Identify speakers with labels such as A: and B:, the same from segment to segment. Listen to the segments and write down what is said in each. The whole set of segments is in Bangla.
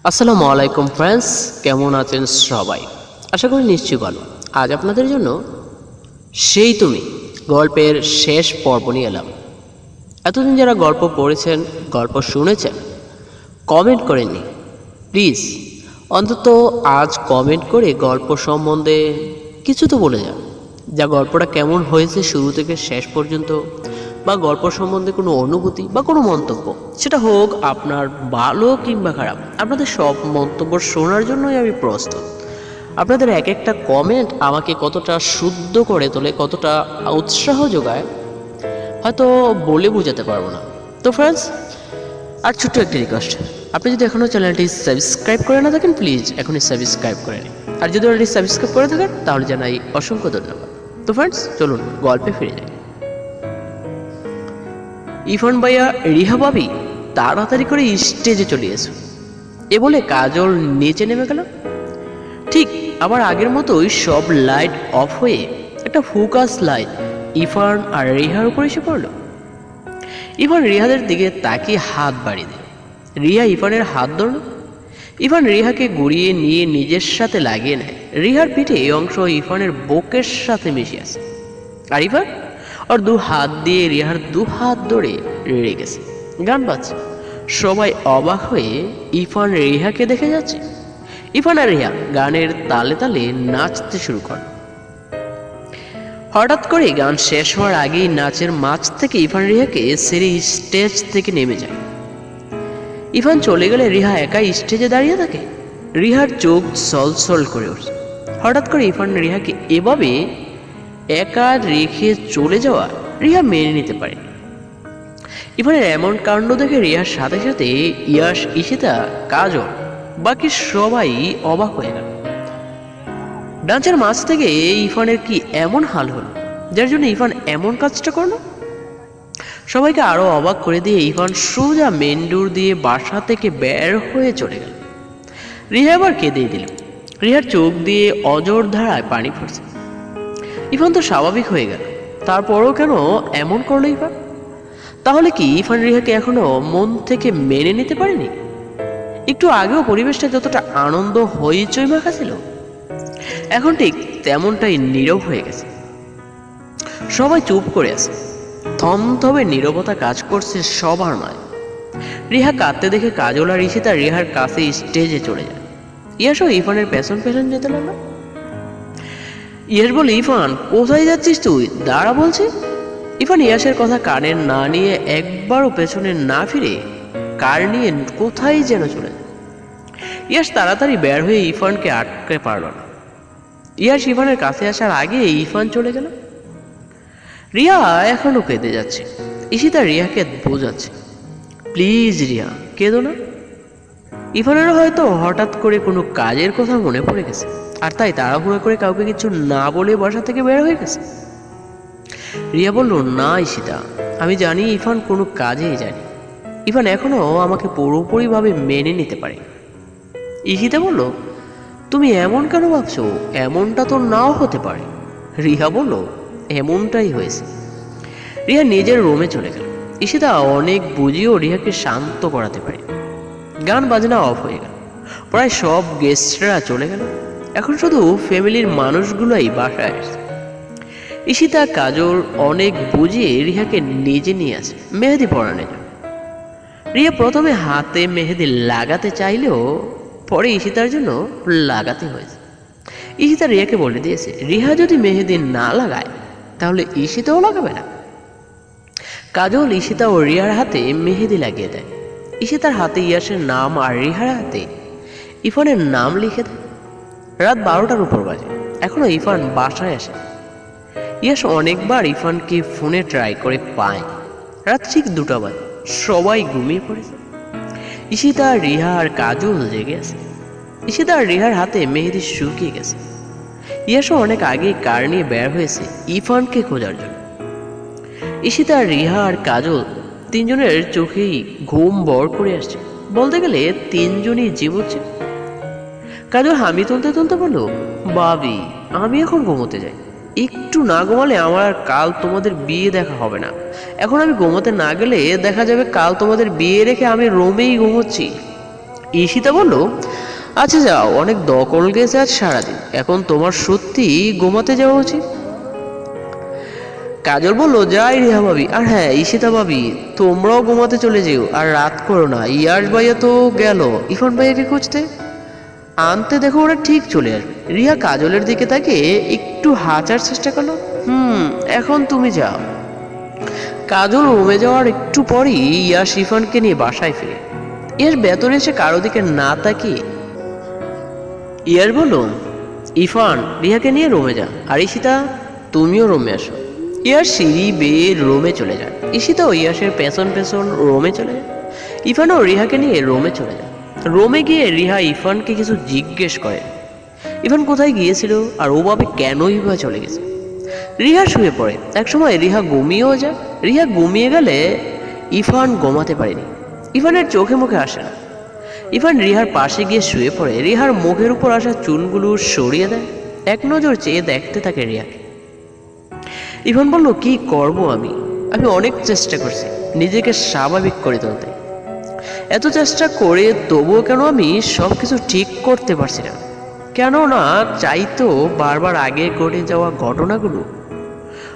A: আসসালামু আলাইকুম ফ্রেন্ডস, কেমন আছেন সবাই? আশা করি নিশ্চয়ই ভালো। আজ আপনাদের জন্য সেই তুমি গল্পের শেষ পর্ব নিয়ে এলাম। এতদিন যারা গল্প পড়েছেন, গল্প শুনেছেন, কমেন্ট করেননি, প্লিজ অন্তত আজ কমেন্ট করে গল্প সম্বন্ধে কিছু তো বলে যান। যা গল্পটা কেমন হয়েছে শুরু থেকে শেষ পর্যন্ত, বা গল্প সম্বন্ধে কোনো অনুভূতি বা কোনো মন্তব্য, সেটা হোক আপনার ভালো কিংবা খারাপ, আপনাদের সব মন্তব্য শোনার জন্যই আমি প্রস্তুত। আপনাদের এক একটা কমেন্ট আমাকে কতটা শুদ্ধ করে তোলে, কতটা উৎসাহ যোগায়, হয়তো বলে বোঝাতে পারবো না। তো ফ্রেন্ডস, আর ছোট্ট একটা রিকোয়েস্ট, আপনি যদি এখনও চ্যানেলটি সাবস্ক্রাইব করে না থাকেন, প্লিজ এখনই সাবস্ক্রাইব করে নিন। আর যদি অলরেডি সাবস্ক্রাইব করে থাকেন তাহলে জানাই অসংখ্য ধন্যবাদ। তো ফ্রেন্ডস, চলুন গল্পে ফিরে যাই। ইরফান ভাইয়া, রিহা ভাবি তাড়াতাড়ি করে স্টেজে চলে এসো, এ বলে কাজল নিচে নেমে গেল। ঠিক আবার আগের মতোই সব লাইট অফ হয়ে একটা ফোকাস লাইট ইরফান আর রিহার উপর এসে পড়ল। ইরফান রিহাদের দিকে তাকিয়ে হাত বাড়িয়ে দিল। রিহা ইরফানের হাত ধরল। ইরফান রিহাকে গড়িয়ে নিয়ে নিজের সাথে লাগিয়ে নেয়। রিহার পিঠে এই অংশ ইরফানের বুকের সাথে মিশে আছে, আর ইরফান ওর দু হাত দিয়ে রিহার দু হাত ধরে রেখেছে। গান বাজছে, সবাই অবাক হয়ে ইরফান রিহাকে দেখে যাচ্ছে। ইরফান আর রিহা গানের তালে তালে নাচতে শুরু করে। হঠাৎ করে গান শেষ হওয়ার আগেই নাচের মাঝ থেকে ইরফান রিহাকে সেরে স্টেজ থেকে নেমে যায়। ইরফান চলে গেলে রিহা একাই স্টেজে দাঁড়িয়ে থাকে। রিহার চোখ ছলছল করে উঠছে। হঠাৎ করে ইরফান রিহাকে এভাবে একা রেখে চলে যাওয়া রিহা মেনে নিতে পারে। ইরফানের এমন কাণ্ড দেখে রিহার সাথে সাথে ইয়াশ, ঈশিতা, কাজল, বাকি সবাই অবাক হয়ে গেল। ডান্সের মাঝ থেকে ইরফানের কি এমন হাল হলো যার জন্য ইরফান এমন কাজটা করলো? সবাইকে আরো অবাক করে দিয়ে ইরফান সোজা মেন ডোর দিয়ে বাসা থেকে বের হয়ে চলে গেল। রিহা আবার কেঁদে দিল। রিহার চোখ দিয়ে অজর ধারায় পানি পড়ছে। ইরফান তো স্বাভাবিক হয়ে গেল, তারপরও কেন এমন করলো ইরফান? তাহলে কি ইরফান রিহাকে এখনো মন থেকে মেনে নিতে পারেনি? একটু আগেও পরিবেশটা যতটা আনন্দ হইচই মাখা ছিল, এখন ঠিক তেমনটাই নীরব হয়ে গেছে। সবাই চুপ করে আছে, থমথমে নীরবতা কাজ করছে সবার নয়। রিহা কাঁদতে দেখে কাজল আর ঈশিতা রিহার কাছে স্টেজে চলে যায়। ইয়াসও ইরফানের পেছন পেছন যেতে লাগলো। ইয়াস বলে, ইরফান কোথায় যাচ্ছিস তুই, দাঁড়া বলছি। ইরফান ইয়াসের কথা কানে না নিয়ে একবারও পেছনে না ফিরে কার নিয়ে কোথায় যেন চলে যায়। ইয়াস তাড়াতাড়ি বের হয়ে ইরফানকে আটকে পারল না। ইয়াস ইরফানের কাছে আসার আগে ইরফান চলে গেল। রিয়া এখনো কেঁদে যাচ্ছে। ঈশিতা রিয়াকে বোঝাচ্ছে, প্লিজ রিয়া কেঁদো না। ইরফানেরও হয়তো হঠাৎ করে কোনো কাজের কথা মনে পড়ে গেছে, আর তাই তাড়াহুড়ো করে কাউকে কিছু না বলে বাসা থেকে বের হয়ে গেছে। রিয়া বলল, না ঈশিতা, আমি জানি ইরফান কোনো কাজেই যায়নি। ইরফান এখনো আমাকে পুরোপুরিভাবে মেনে নিতে পারে। ঈশিতা বলল, তুমি এমন কেন ভাবছো? এমনটা তো নাও হতে পারে। রিহা বলল, এমনটাই হয়েছে। রিহা নিজের রুমে চলে গেল। ঈশিতা অনেক বুঝিয়েও রিহাকে শান্ত করাতে পারে। গান বাজনা অফ হয়ে গেল। প্রায় সব গেস্টরা চলে গেল। এখন শুধু ফ্যামিলির মানুষগুলোই বাসায় আসছে। ঈশিতা, কাজল অনেক বুঝিয়ে রিহাকে নিজে নিয়ে আসে মেহেদি পরানোর জন্য। রিয়া প্রথমে হাতে মেহেদি লাগাতে চাইলেও পরে ঈশিতার জন্য লাগাতে হয়েছে। ঈশিতা রিয়াকে বলে দিয়েছে, রিহা যদি মেহেদি না লাগায় তাহলে ঈশিতাও লাগাবে না। কাজল ঈশিতা ও রিয়ার হাতে মেহেদি লাগিয়ে দেয়। ঈশিতার হাতে ইয়াসের নাম আর রিহার হাতে ইরফানের নাম লিখে দেয়। রাত 12টার উপর বাজে, এখনো ইরফান বাসায় আসে। ইয়াস অনেকবার ইরফানকে ফোনে ট্রাই করে পায়। রাত ঠিক 2টা বাজে, সবাই ঘুমিয়ে পড়েছে। ঈশিতা, রিহা আর কাজল জেগে আছে। ঈশিতা আর রিহার হাতে মেহেদি শুকিয়ে গেছে। ইয়াসও অনেক আগেই কার নিয়ে বের হয়েছে ইরফানকে খোঁজার জন্য। ঈশিতা, রিহা আর কাজল তিনজনের চোখেই ঘুম বর করে আসছে। বলতে গেলে তিনজনই জীবচ্ছে। কাজল হামি তুলতে তুলতে বলল, বাবি আমি এখন ঘুমোতে যাই। একটু না ঘুমালে আমার আর কাল তোমাদের বিয়ে দেখা হবে না। এখন আমি ঘুমোতে না গেলে দেখা যাবে কাল তোমাদের বিয়ে রেখে আমি রুমেই ঘুমোচ্ছি। ঈশিতা বলল, আচ্ছা যাও, অনেক দখল গেছে আজ সারাদিন, এখন তোমার সত্যি ঘুমাতে যাওয়া উচিত। কাজল বলল, যাই রিহা ভাবি, আর হ্যাঁ ঈশিতা ভাবি, তোমরাও ঘুমাতে চলে যেও, আর রাত করো না। ইয়াশ ভাইয়া তো গেল ইরফান ভাইয়াকে খুঁজতে, আনতে দেখো ওরা ঠিক চলে আসবে। রিয়া কাজলের দিকে তাকিয়ে একটু হাঁচার চেষ্টা করলো। এখন তুমি যাও। কাজল রুমে যাওয়ার একটু পরই ইয়াশ ইরফানকে নিয়ে বাসায় ফিরে। ইয়াশ ভেতরে এসে কারো দিকে না তাকিয়ে ইয়াশ বলল, ইরফান রিয়াকে নিয়ে রুমে যা, আর ঈশিতা তুমিও রুমে আসো। ইয়াশ সিঁড়ি বেয়ে রুমে চলে যায়। ঈশিতাও ইয়াশের পেছন পেছন রুমে চলে যায়। ইরফানও রিহাকে নিয়ে রুমে চলে যায়। রুমে গিয়ে রিহা ইরফানকে কিছু জিজ্ঞেস করে, ইরফান কোথায় গিয়েছিল আর ওভাবে কেনই বা চলে গেছে। রিহা শুয়ে পড়ে। একসময় রিহা ঘুমিয়েও যায়। রিহা ঘুমিয়ে গেলে ইরফান ঘুমাতে পারেনি। ইরফানের চোখে মুখে আসে না। ইরফান রিহার পাশে গিয়ে শুয়ে পড়ে। রিহার মুখের উপর আসা চুলগুলো সরিয়ে দেয়। এক নজর চেয়ে দেখতে থাকে রিহাকে। ইরফান বলল, কি করব আমি অনেক চেষ্টা করছি নিজেকে স্বাভাবিক করে তুলতে। এত চেষ্টা করে তবুও কেন আমি সব কিছু ঠিক করতে পারছি না? কেন না চাইতো বারবার আগে ঘটে যাওয়া ঘটনাগুলো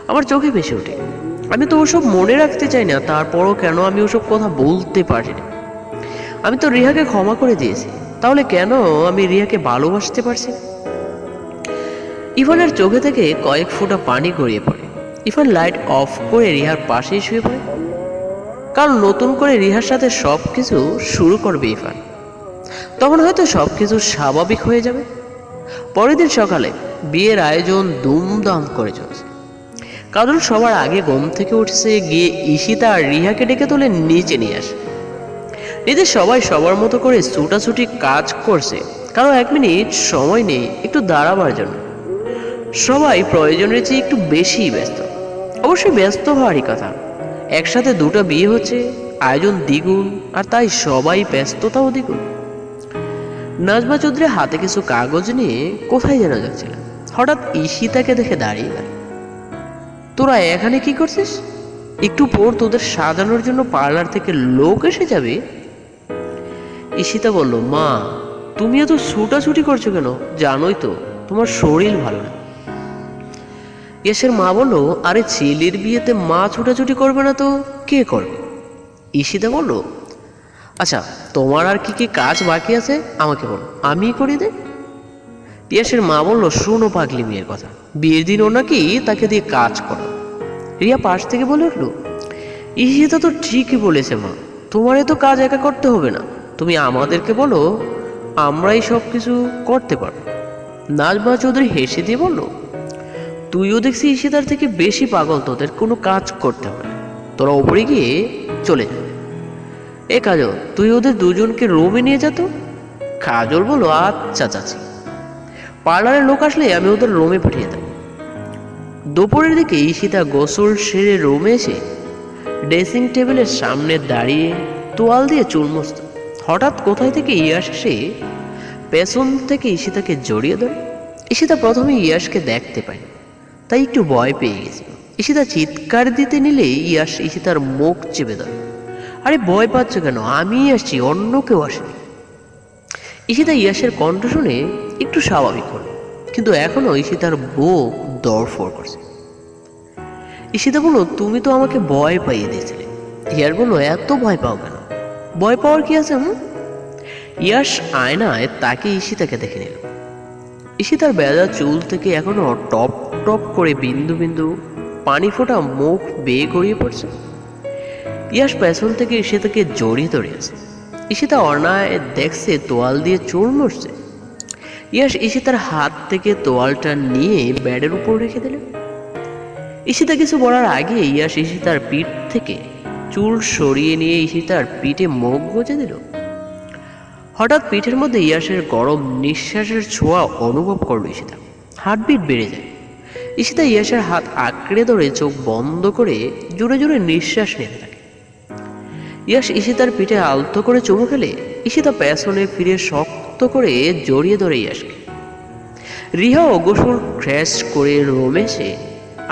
A: আমার চোখে ভেসে ওঠে। আমি তো ওসব মনে রাখতে চাই না, তারপরও কেন আমি ওসব কথা বলতে পারি না? আমি তো রিহাকে ক্ষমা করে দিয়েছি, তাহলে কেন আমি রিহাকে ভালোবাসতে পারছি না? ইরফানের চোখে থেকে কয়েক ফোঁটা পানি গড়িয়ে পড়ে। ইরফান লাইট অফ করে রিহার পাশেই শুয়ে পড়ে, কারণ নতুন করে রিহার সাথে সবকিছু শুরু করবে ইরফান। তখন হয়তো সবকিছু স্বাভাবিক হয়ে যাবে। পরের দিন সকালে বিয়ের আয়োজন দুমদাম করে চলছে। কাজল সবার আগে ঘুম থেকে উঠছে, গিয়ে ঈশিতা আর রিহাকে ডেকে তুলে নিচে নিয়ে আসে। নিচে সবাই সবার মতো করে ছুটাছুটি কাজ করছে, কারো 1 মিনিট সময় নেই একটু দাঁড়াবার জন্য। সবাই প্রয়োজনের চেয়ে একটু বেশি ব্যস্ত। অবশ্যই ব্যস্ত হওয়ারই কথা, একসাথে দুটো বিয়ে হচ্ছে, আয়োজন দ্বিগুণ, আর তাই সবাই ব্যস্ততাও দ্বিগুণ। নাজমা চৌধুরী হাতে কিছু কাগজ নিয়ে কোথায় যেন যাচ্ছিল। হঠাৎ ঈশিতাকে দেখে দাঁড়িয়ে গেল। তোরা এখানে কি করছিস? একটু পর তোদের সাজানোর জন্য পার্লার থেকে লোক এসে যাবে। ঈশিতা বলল, মা তুমি এত ছুটাছুটি করছো কেন? জানোই তো তোমার শরীর ভালো না। ইয়াসের মা বলল, আরে ছেলের বিয়েতে মা ছুটাছুটি করবে না তো কে করবে? ঈশিতা বলল, আচ্ছা তোমার আর কি কি কাজ বাকি আছে আমাকে বলো, আমি করে দে। ইয়াসের মা বলল, শোনো পাগলি মেয়ের কথা, বিয়ের দিন ও নাকি তাকে দিয়ে কাজ করো। রিয়া পাশ থেকে বলে উঠল, ঈশিতা তো ঠিকই বলেছে মা, তোমার এত কাজ একা করতে হবে না, তুমি আমাদেরকে বলো, আমরাই সব কিছু করতে পারবো। নাজমা চৌধুরী হেসে দিয়ে বলল, তুইও দেখছি ঈশিতার থেকে বেশি পাগল, তোদের কোনো কাজ করতে হবে না, তোরা ওপরে গিয়ে চলে যাবে। এ কাজল, তুই ওদের দুজনকে রুমে নিয়ে যেত। কাজল বলল, আচ্ছা চাচি, পার্লারের লোক আসলে আমি ওদের রুমে পাঠিয়ে দেব। দুপুরের দিকে ঈশিতা গোসল সেরে রুমে এসে ড্রেসিং টেবিলের সামনে দাঁড়িয়ে তোয়াল দিয়ে চুল মুছত। হঠাৎ কোথায় থেকে ইয়াশ এসে পেছন থেকে ঈশিতাকে জড়িয়ে ধরে। ঈশিতা প্রথমে ইয়াশকে দেখতে পায়নি, তাই একটু ভয় পেয়ে গেছিল। ঈশিতা চিৎকার দিতে নিলে ইয়াশ ঈশিতার মুখ চেপে ধরে। আরে ভয় পাচ্ছ কেন? আমি আসছি, অন্য কেউ আসেনি। ঈশিতা ইয়াশের কণ্ঠ শুনে একটু স্বাভাবিক হল, কিন্তু এখনো ঈশিতার বুক দরফর করছে। ঈশিতা বলল, তুমি তো আমাকে ভয় পাইয়ে দিয়েছিলে। ইয়াশ বলল, এত ভয় পাও কেন? ভয় পাওয়ার কি আছে? ইয়াশ আয়নায় তাকে ঈশিতাকে দেখে নিল। ঈশিতার বেজা চুল থেকে এখনো টপ টপ করে বিন্দু বিন্দু পানি ফোটা মুখ বেয়ে গড়িয়ে পড়ছে। ইয়াশ পেছন থেকে ঈশিতাকে জড়িয়ে ধরিয়েছে। ঈশিতা অনায় দেখছে তোয়াল দিয়ে চুল মুছছে। ইয়াশ ঈশিতার হাত থেকে তোয়ালটা নিয়ে বেডের উপর রেখে দিল। ঈশিতা কিছু বলার আগে ইয়াশ ঈশিতার পিঠ থেকে চুল সরিয়ে নিয়ে ঈশিতার পিঠে মুখ গুজে দিল। হঠাৎ পিঠের মধ্যে ইয়াশের গরম নিঃশ্বাসের ছোঁয়া অনুভব করল ঈশিতা। হার্টবিট বেড়ে যায়। ঈশিতা ইয়াশের হাত আঁকড়ে ধরে চোখ বন্ধ করে জোরে জোরে নিঃশ্বাস নিতে থাকে। ইয়াশ ঈশিতার পিঠে আলতো করে চুমু খেলে ঈশিতা পেছনে ফিরে শক্ত করে জড়িয়ে ধরে ইয়াশকে। রিহা অগোসল ক্র্যাশ করে রুমে এসে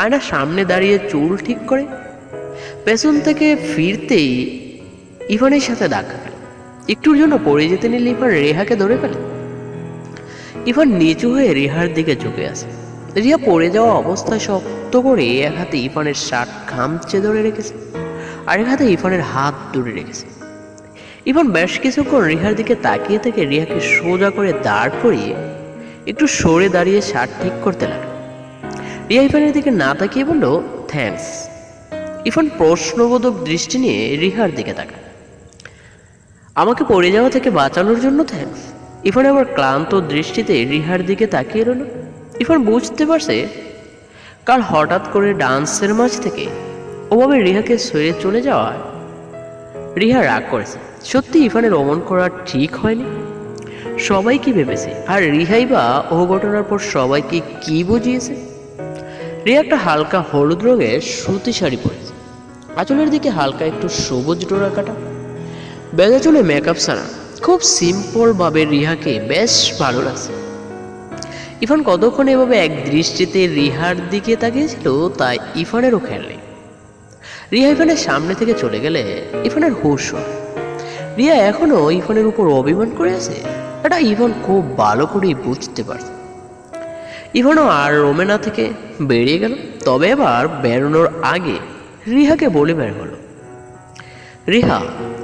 A: আয়নার সামনে দাঁড়িয়ে চুল ঠিক করে। পেছন থেকে ফিরতেই ইভানের সাথে দেখা গেল। একটুর জন্য পড়ে যেতে নিলে ইরফান রেহাকে ধরে ফেলে। ইরফান নিচু হয়ে রিহার দিকে ঝুঁকে আসে। রিহা পড়ে যাওয়া অবস্থায় শক্ত করে এক হাতে ইরফানের শার্ট খামচে ধরে রেখেছে, আরেক হাতে ইরফানের হাত দূরে রেখেছে। ইরফান বেশ কিছুক্ষণ রিহার দিকে তাকিয়ে থেকে রিহাকে সোজা করে দাঁড় করিয়ে একটু সরে দাঁড়িয়ে শার্ট ঠিক করতে লাগে। রিয়া ইরফানের দিকে না তাকিয়ে বলল, থ্যাঙ্কস। ইরফান প্রশ্নবোধক দৃষ্টি নিয়ে রিহার দিকে তাকায়। আমাকে পড়ে যাওয়া থেকে বাঁচানোর জন্য থ্যাঙ্কস। ইরফান আবার ক্লান্ত দৃষ্টিতে রিহার দিকে তাকিয়ে রইল। ইরফান বুঝতে পারছে কাল হঠাৎ করে ডান্সের মাঝ থেকে ওভাবে রিহাকে সরে চলে যাওয়ায় রিহা রাগ করেছে। সত্যি ইরফানের অমন করা ঠিক হয়নি। সবাই কি ভেবেছে, আর রিহাই বা ও ঘটনার পর সবাইকে কি বুঝিয়েছে? রিয়া একটা হালকা হলুদ রঙের সুতি শাড়ি পরেছে, আঁচলের দিকে হালকা একটু সবুজ ডোরা কাটা, বেজা চুলে মেকআপ ছাড়া খুব সিম্পল ভাবে রিহাকে বেশ ভালো লাগছে। ইরফান কতক্ষণ এভাবে এক দৃষ্টিতে রিহার দিকে তাকিয়েছিল তাই ইরফানেরও খেয়াল নেই। রিয়া ইরফানের সামনে থেকে চলে গেলে ইরফানের হুঁশ হয়। রিয়া এখনো ইরফানের উপর অভিমান করে আছে, এটা ইরফান খুব ভালো করেই বুঝতে পারছে। ইরফানও আর রোমেনা থেকে বেরিয়ে গেল, তবে এবার বেরোনোর আগে রিহাকে বলে বের হলো, রিহা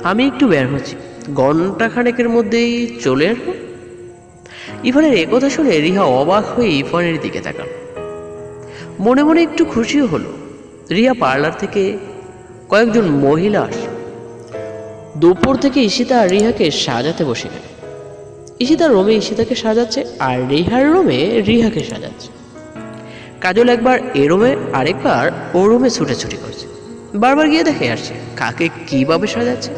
A: আমি একটু বের হচ্ছি, ঘন্টা খানেকের মধ্যেই চলে আসবো। ইরফানের একথা শুনে রিহা অবাক হয়ে ইরফানের দিকে তাকাল, মনে মনে একটু খুশিও হলো। রিয়া পার্লার থেকে কয়েকজন মহিলা আসে। দুপুর থেকে ঈশিতা আর রিহাকে সাজাতে বসে গেল। ঈশিতার রুমে ঈশিতাকে সাজাচ্ছে আর রিহার রুমে রিহাকে সাজাচ্ছে। কাজল একবার এ রুমে আরেকবার ও রুমে ছুটাছুটি করছে, বারবার গিয়ে দেখে আসছে কাকে কিভাবে সাজাচ্ছে।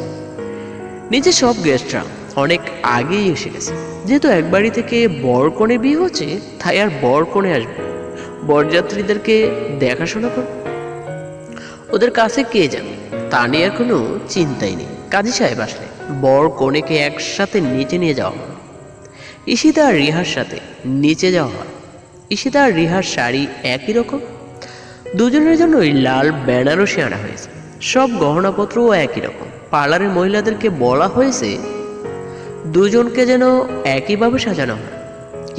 A: নিচে সব গেস্টরা অনেক আগেই এসে গেছে, যেহেতু এক বাড়ি থেকে বর কনে বিয়ে হচ্ছে তাই আর বর কনে আসবে, বরযাত্রীদেরকে দেখাশোনা করবে। ওদের কাছে কে যাবে তা নিয়ে আর কোনো চিন্তাই নেই। কাজী সাহেব আসলে বর কনেকে একসাথে নিচে নিয়ে যাওয়া হয়। ঈশিতা আর রিহার সাথে নিচে যাওয়া হয়। ঈশিতা আর রিহার শাড়ি একই রকম, দুজনের জন্যই লাল বেনারসি আনা হয়েছে। সব গহনাপত্রও একই রকম। পার্লারের মহিলাদেরকে বলা হয়েছে দুজনকে যেন একইভাবে সাজানো হয়।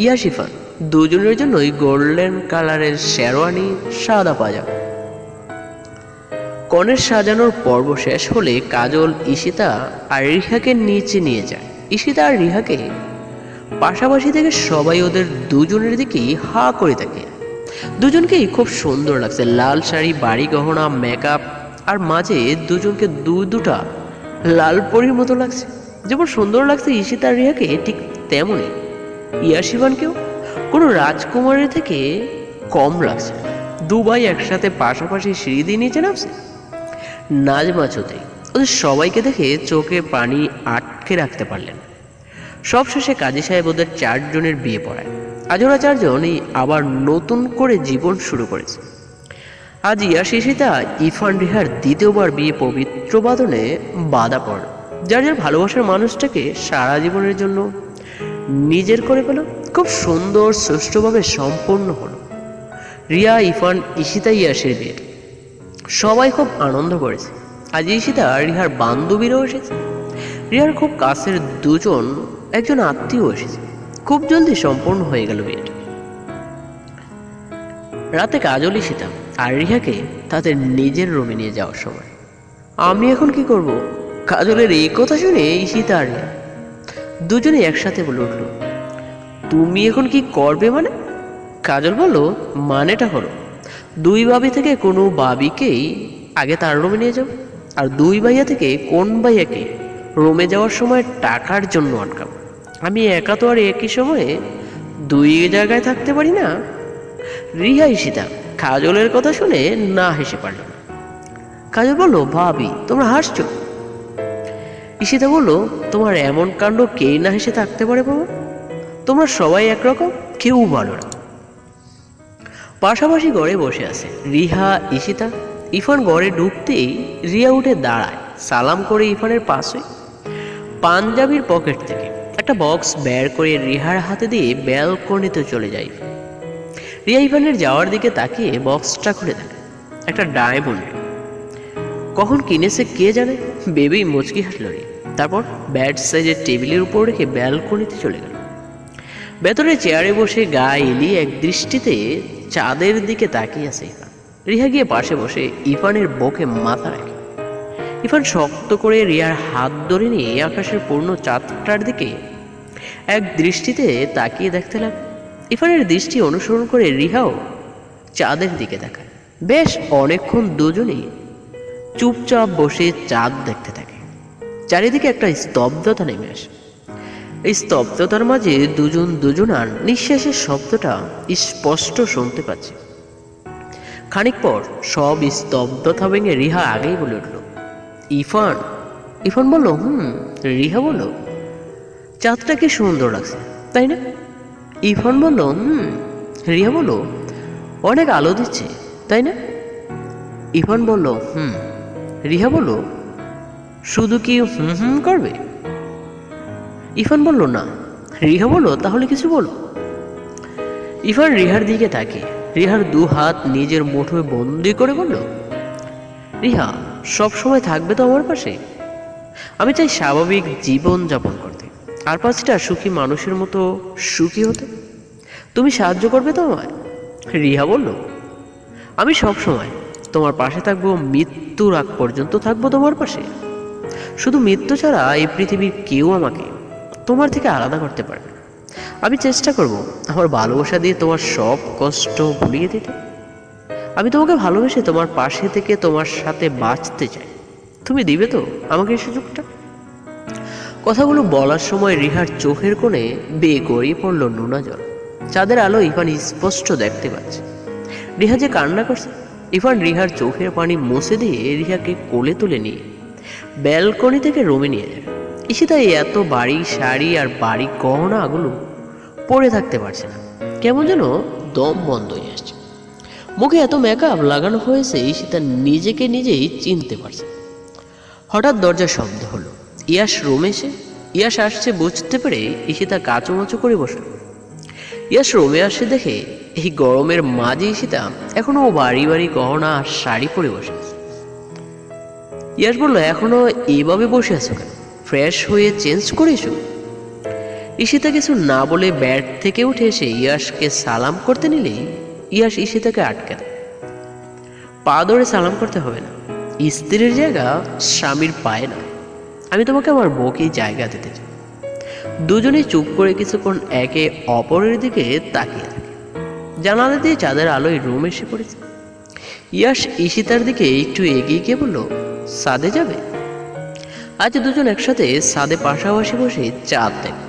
A: ইয়া শিফান দুজনের জন্যই গোল্ডেন কালারের শেরওয়ানি, সাদা পাজামা। কনের সাজানোর পর্ব শেষ হলে কাজল ঈশিতা আর রিহাকে নিচে নিয়ে যায়। ঈশিতা আর রিহাকে পাশাপাশি থেকে সবাই ওদের দুজনের দিকেই হা করে থাকে। দুজনকেই খুব সুন্দর লাগছে, লাল শাড়ি, বাড়ি গহনা, মেকআপ, আর মাঝে দুজনকে দুটা লাল পরীর মতো লাগছে। যেমন সুন্দর লাগছে ঈশিতা আর রিহাকে, ঠিক তেমনই ইয়া শিবানকেও কোনো রাজকুমারের থেকে কম লাগছে। দুবাই একসাথে পাশাপাশি সিঁড়ি দিয়ে নিচে নামছে। নাজমা চৌধুরী ওদের সবাইকে দেখে চোখে পানি আটকে রাখতে পারলেন। সবশেষে কাজী সাহেব ওদের চারজনের বিয়ে পড়ায়। আজ ওরা চারজনই আবার নতুন করে জীবন শুরু করেছে। আজ ইয়া ঈশিতা ইরফান রিহার দ্বিতীয়বার বিয়ে পবিত্র বাঁধনে বাঁধা পড়ল। যার যার ভালোবাসার মানুষটাকে সারা জীবনের জন্য নিজের করে পেল। খুব সুন্দর সুষ্ঠুভাবে সম্পন্ন হলো রিয়া, ইরফান, ঈশিতা, ইয়াসের বিয়ে। সবাই খুব আনন্দ করেছে। আজ ঈশিতা রিহার বান্ধবীরাও এসেছে। রিহার খুব কাছের একজন আত্মীয় এসেছে। খুব জলদি সম্পূর্ণ হয়ে গেল বিয়েটা। রাতে কাজল, ঈশিতা আর রিহাকে তাদের নিজের রুমে নিয়ে যাওয়ার সময়, আমি এখন কি করব? কাজলের এই কথা শুনে ঈশিতা আর রিয়া দুজনে একসাথে বলে উঠল, তুমি এখন কি করবে মানে? কাজল বলল, মানেটা হলো দুই ভাবি থেকে কোনো ভাবিকেই আগে তার রুমে নিয়ে যাবো, আর দুই ভাইয়া থেকে কোন ভাইয়াকে রুমে যাওয়ার সময় টাকার জন্য আটকাবো। আমি একা তো আর একই সময়ে দুই জায়গায় থাকতে পারি না। রিহা ঈশিতা কাজলের কথা শুনে না হেসে পারল না। কাজল বলল, ভাবি তোমরা হাসছো? ঈশিতা বলল, তোমার এমন কাণ্ড কেই না হেসে থাকতে পারে বাবা? তোমরা সবাই একরকম, কেউ ভালো না। পাশাপাশি ঘরে বসে আছে রিহা, ঈশিতা। ইরফান ঘরে ঢুকতেই রিয়া উঠে দাঁড়ায়, সালাম করে ইরফানের পাশে পাঞ্জাবির পকেট থেকে একটা বক্স বের করে রিহার হাতে দিয়ে ব্যালকনিতে চলে যায়। রিয়া ইরফানের যাওয়ার দিকে তাকিয়ে বক্সটা খুলে দেখে একটা ডায়মন্ড। কখন কিনেছে কে জানে, বেবি মুচকি হাসল রিয়া। তারপর ব্যাড সাইজের টেবিলের উপর রেখে ব্যালকনিতে চলে গেল। ভেতরে চেয়ারে বসে গা এলিয়ে এক দৃষ্টিতে চাঁদের দিকে তাকিয়ে আছে ইফান। রিহা গিয়ে পাশে বসে ইফানের বুকে মাথা রাখে। ইফান শক্ত করে রিয়ার হাত ধরে নিয়ে আকাশের পূর্ণ চাঁদটার দিকে এক দৃষ্টিতে তাকিয়ে দেখতে লাগে। ইফানের দৃষ্টি অনুসরণ করে রিহাও চাঁদের দিকে তাকায়। বেশ অনেকক্ষণ দুজনেই চুপচাপ বসে চাঁদ দেখতে থাকে। চারিদিকে একটা স্তব্ধতা নেমে আসে। এই স্তব্ধতার মাঝে দুজন দুজনার নিঃশ্বাসের শব্দটা স্পষ্ট শুনতে পাচ্ছে। খানিক পর সব স্তব্ধতা ভেঙে রিহা আগেই বলে উঠল, ইফান। ইফান বলল, রিহা বলল, চাঁদটা কি সুন্দর লাগছে, তাই না? ইফান বলল, রিহা বলল, অনেক আলো দিচ্ছে, তাই না? ইফান বলল, রিহা বলল, শুধু কি করবে? ইফান বলল, না। রিহা বলল, তাহলে কিছু বলো। ইফান রিহার দিকে তাকিয়ে রিহার দু হাত নিজের মুঠোয় বন্দি করে বলল, রিহা সব সময় থাকবে তো আমার পাশে? আমি চাই স্বাভাবিক জীবন যাপন করতে, আর 5টা সুখী মানুষের মতো সুখী হতে। তুমি সাহায্য করবে তো আমায়? রিহা বলল, আমি সব সময় তোমার পাশে থাকবো, মৃত্যুর আগ পর্যন্ত থাকবো তোমার পাশে। শুধু মৃত্যু ছাড়া এই পৃথিবীর কেউ আমাকে তোমার থেকে আলাদা করতে পারবে না। আমি চেষ্টা করব আমার ভালোবাসা দিয়ে তোমার সব কষ্ট ভুলিয়ে দিতে। আমি তোমাকে ভালোবেসে তোমার পাশে থেকে তোমার সাথে বাঁচতে চাই। তুমি দিবে তো আমাকে এই সুযোগটা? কথাগুলো বলার সময় রিহার চোখের কোণে বেয়ে গড়িয়ে পড়ল নোনা জল। চাঁদের আলো ইফান স্পষ্ট দেখতে পাচ্ছে। রিহা যে কান্না করছে। ইফান রিহার চোখের পানি মুছে দিয়ে রিহাকে কোলে তুলে নিয়ে ব্যালকনি থেকে রুমে নিয়ে যায়। ঈশিতা এত বাড়ি শাড়ি আর বাড়ি গহনাগুলো পরে থাকতে পারছে না, কেমন যেন দম বন্ধ হয়ে আসছে। মুখে এত মেকআপ লাগানো হয়েছে ঈশিতা নিজেকে নিজেই চিনতে পারছে। হঠাৎ দরজার শব্দ হলো। ইয়াশ রুমে এসে ইয়াশ আসছে বুঝতে পেরে ঈশিতা কাচুমাচু করে বসল। ইয়াশ রুমে আসে দেখে এই গরমের মাঝে ঈশিতা এখনো বাড়ি বাড়ি গহনা আর শাড়ি পরে বসে। ইয়াশ বলল, এখনো এইভাবে বসে আছো কেন? ফ্রেশ হয়ে চেঞ্জ করে এসো। ঈশিতা কিছু না বলে ব্যাড থেকে উঠে এসে ইয়াশকে সালাম করতে নিলেই ইয়াশ ঈশিতাকে আটকে দেয়। পা ধরে সালাম করতে হবে না, স্ত্রীর জায়গা স্বামীর পায়ে না। আমি তোমাকে আমার বউকে জায়গা দিতে চাই। দুজনেই চুপ করে কিছুক্ষণ একে অপরের দিকে তাকিয়ে থাকে। জানালা দিয়ে চাঁদের আলোয় রুম এসে পড়েছে। ইয়াশ ঈশিতার দিকে একটু এগিয়ে গিয়ে বলল, ছাদে যাবে? আজ দুজন একসাথে ছাদে পাশাপাশি বসে চাঁদ দেখে।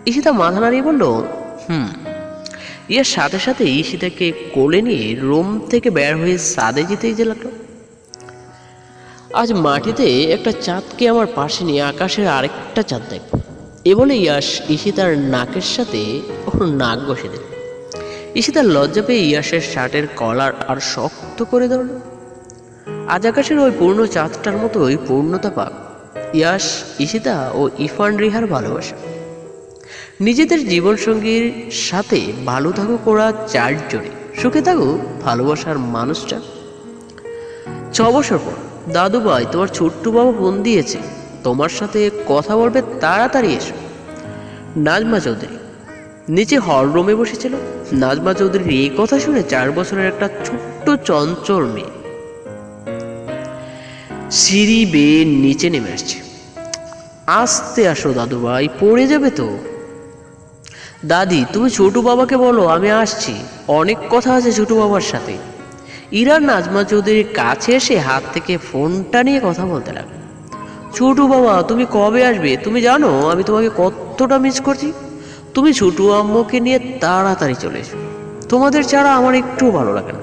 A: ঈশিতা মাথা নাড়িয়ে বলল, ইয়ার সাথে সাথে ঈশিতাকে কোলে নিয়ে রুম থেকে বের হয়ে ছাদে যেতেই যে লাগলো। আজ মাটিতে একটা চাঁদকে আমার পাশে নিয়ে আকাশের আরেকটা চাঁদ দেখব, এ বলে ইয়াশ ঈশিতার নাকের সাথে ওর নাক বসে দিল। ঈশিতার লজ্জা পেয়ে ইয়াশের শার্টের কলার আর শক্ত করে ধরল। আজ আকাশের ওই পূর্ণ চাঁদটার মতোই পূর্ণতা পাক ইয়াশ, ঈশিতা ও ইরফান রিহার ভালোবাসা। নিজেদের জীবনসঙ্গীর সাথে ভালো থাকুক ওরা চারজনে, সুখে থাকুক ভালোবাসার মানুষটা। 6 বছর পর দাদু ভাই, তোমার ছোট্ট বাবা ফোন দিয়েছে, তোমার সাথে কথা বলবে, তাড়াতাড়ি এসো। নাজমা চৌধুরী নিচে হল রুমে বসেছিল। নাজমা চৌধুরীর এই কথা শুনে 4 বছরের একটা ছোট্ট চঞ্চল মেয়ে সিঁড়ি বেয়ে নিচে নেমে আসছে। আস্তে আসো দাদু ভাই, পড়ে যাবে তো। দাদি, তুমি ছোট বাবাকে বলো আমি আসছি, অনেক কথা আছে ছোট বাবার সাথে। ইরা নাজমা চৌধুরীর কাছে এসে হাত থেকে ফোনটা নিয়ে কথা বলতে লাগলো। ছোট বাবা, তুমি কবে আসবে? তুমি জানো আমি তোমাকে কতটা মিস করছি। তুমি ছোট আম্মুকে নিয়ে তাড়াতাড়ি চলে এসো। তোমাদের ছাড়া আমার একটু ভালো লাগে না।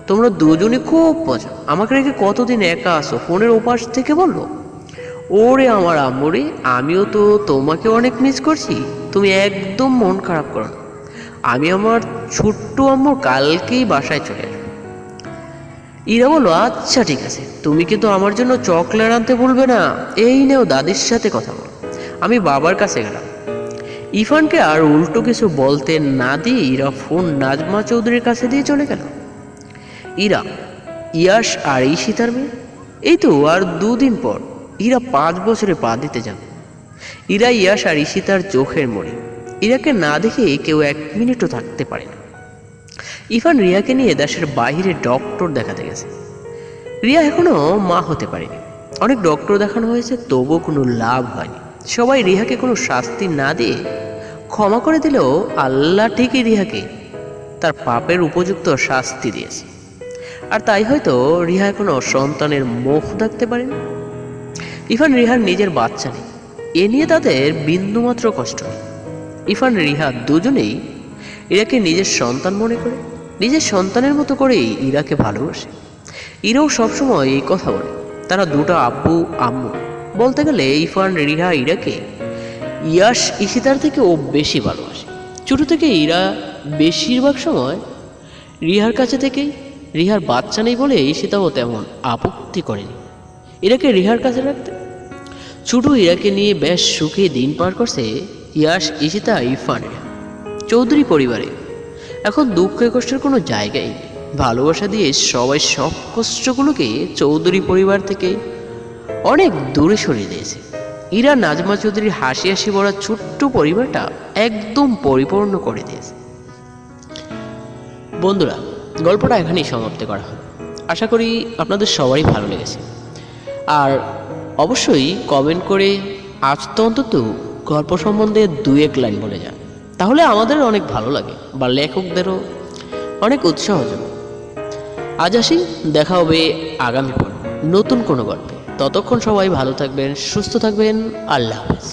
A: তোমরা দুজনে খুব মজা, আমাকে রেখে কতদিন একা আসো? ফোনের ওপাশ থেকে বললো। ওরে আমার আম্মুরে, আমিও তো তোমাকে অনেক মিস করছি। তুমি একদম মন খারাপ করো না, আমি আমার ছোট্ট আম্মুর কালকেই বাসায় চলে আসবো। ইরা বললো, আচ্ছা ঠিক আছে, তুমি কিন্তু আমার জন্য চকলেট আনতে ভুলবে না। এই নেও, দাদির সাথে কথা বলো। আমি বাবার কাছে গেলাম। ইরফানকে আর উল্টো কিছু বলতে না দিয়ে ইরা ফোন নাজমা চৌধুরীর কাছে দিয়ে চলে গেল। ইরা, ইয়াশ আর ঈশিতার মেয়ে। এই তো আর 2 দিন পর ইরা 5 বছরে পা দিতে যাবে। ইরা, ইয়াশ আর ঈশিতার চোখের মণি। ইরাকে না দেখে কেউ 1 মিনিটও থাকতে পারে না। ইরফান রিয়াকে নিয়ে দেশের বাইরে ডক্টর দেখাতে গেছে। রিয়া এখনো মা হতে পারেনি। অনেক ডক্টর দেখানো হয়েছে, তবুও কোনো লাভ হয়নি। সবাই রিহাকে কোনো শাস্তি না দিয়ে ক্ষমা করে দিলেও আল্লাহ ঠিকই রিহাকে তার পাপের উপযুক্ত শাস্তি দিয়েছে। আর তাই হয়তো রিহা এখনো সন্তানের মুখ দেখতে পারেনি। ইরফান রিহার নিজের বাচ্চা নেই, এ নিয়ে তাদের বিন্দুমাত্র কষ্ট নেই। ইরফান রিহা দুজনেই ইরাকে নিজের সন্তান মনে করে, নিজের সন্তানের মতো করেই ইরাকে ভালোবাসে। ইরাও সবসময় এই কথা বলে, তারা দুটো আব্বু আম্মু। বলতে গেলে ইরফান রিহা ইরাকে ইয়াশ ঈশিতার থেকে ও বেশি ভালোবাসে। ছোটো থেকে ইরা বেশিরভাগ সময় রিহার কাছে থেকেই, রিহার বাচ্চা নেই বলে ঈশিতাও তেমন আপত্তি করেনি ইরাকে রিহার কাছে রাখতে। ছোটো ইরাকে নিয়ে বেশ সুখে দিন পার করছে ইয়াশ, ঈশিতা, ইরফান, চৌধুরী পরিবারে। এখন দুঃখে কষ্টের কোনো জায়গাই নেই। ভালোবাসা দিয়ে সবাই সব কষ্টগুলোকে চৌধুরী পরিবার থেকে অনেক দূরে সরিয়ে দিয়েছে। ইরা নাজমা চৌধুরীর হাসি হাসি ভরা ছোট্ট পরিবারটা একদম পরিপূর্ণ করে দিয়েছে। বন্ধুরা, গল্পটা এখানেই সমাপ্ত করা হয়। আশা করি আপনাদের সবারই ভালো লেগেছে। আর অবশ্যই কমেন্ট করে আজ তো অন্তত গল্প সম্বন্ধে 2-1 লাইন বলে যান, তাহলে আমাদের অনেক ভালো লাগে বা লেখকদেরও অনেক উৎসাহ যোগ। আজ আসি, দেখা হবে আগামী পর্বে নতুন কোনো গল্পে। ততক্ষণ সবাই ভালো থাকবেন, সুস্থ থাকবেন। আল্লাহ হাফেজ।